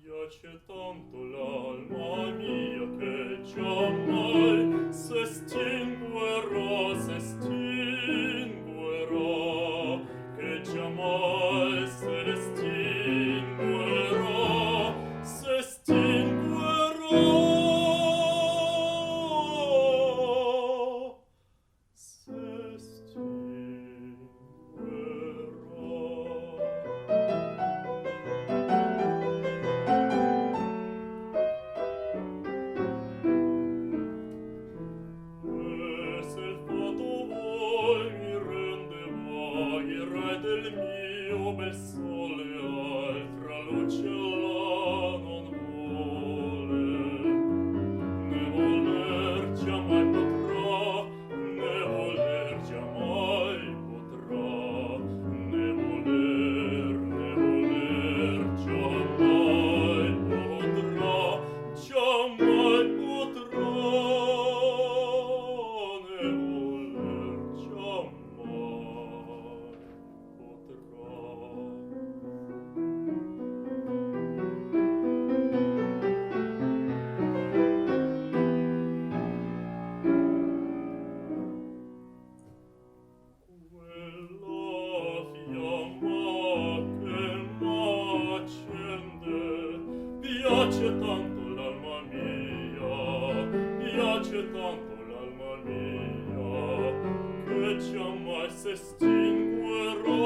Piace tanto l'alma mia che giammai s'estinguerà, che giammai s'estinguerà, E se il fato vuol mi rende vai, re del mio bel sole, altra luce là non vuole. Ne voler giammai potrà, ne voler giammai potrà, ne voler giammai potrà, giammai potrà, ne voler giammai Quella fiamma che m'accende piace tanto l'alma mia, piace tanto l'alma mia, che giammai s'estinguerà,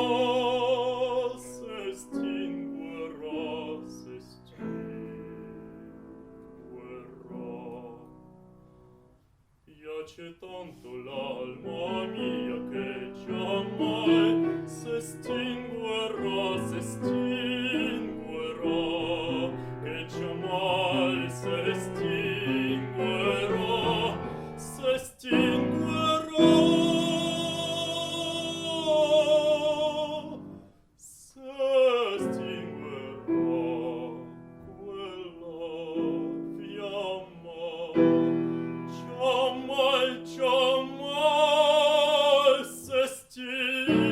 Piace tanto l'alma mia che giammai s'estinguerà, che giammai s'estinguerà, quella fiamma. Giammai, giammai s'estinguerà.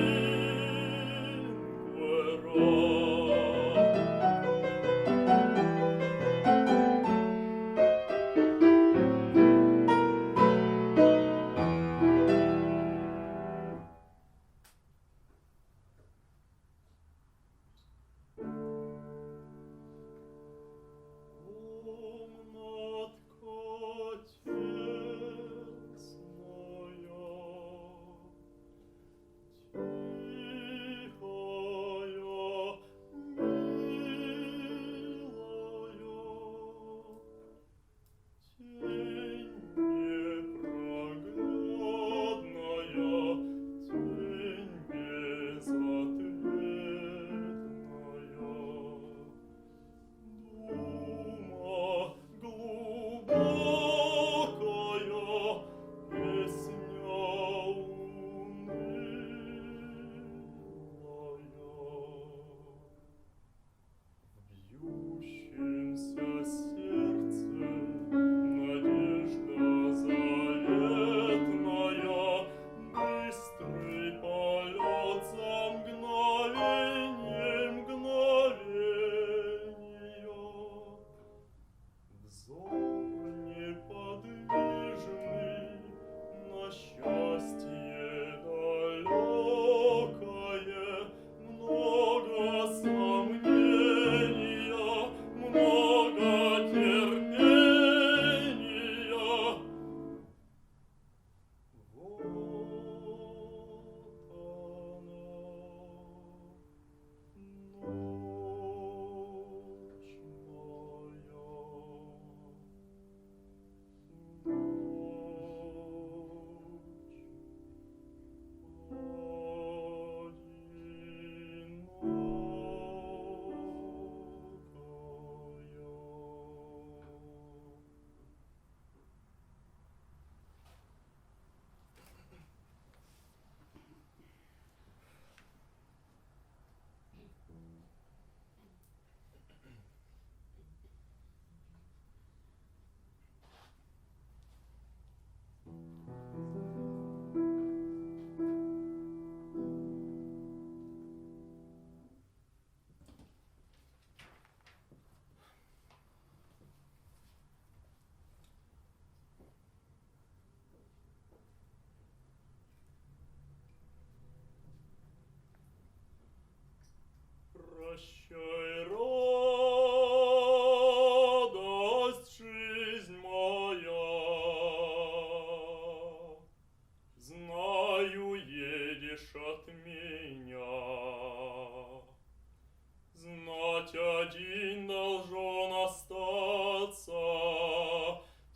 один должен остаться,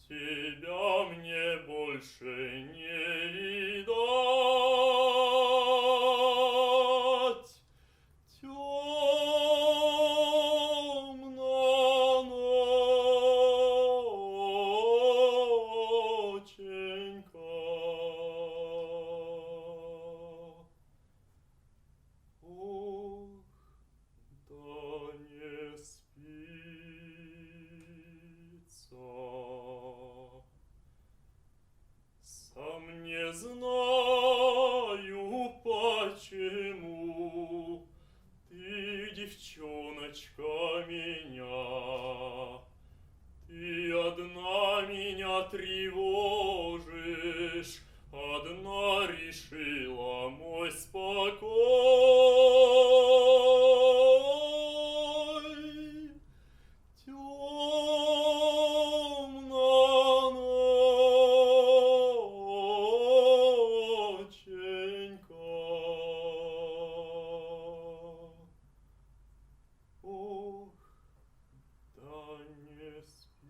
тебя мне больше не видать. Темна ноченька. Ох, да не спится. Сам не знаю, почему ты, девчоночка, меня, ты одна меня тревожишь, одна решила мой спокой. Темна ноченька. Ох, да не спится.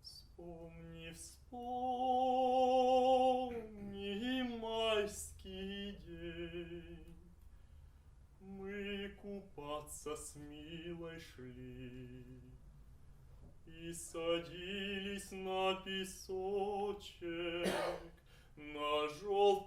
Вспомни, вспомни майский день. Мы купаться с Милой шли и садились на песочек, на желтый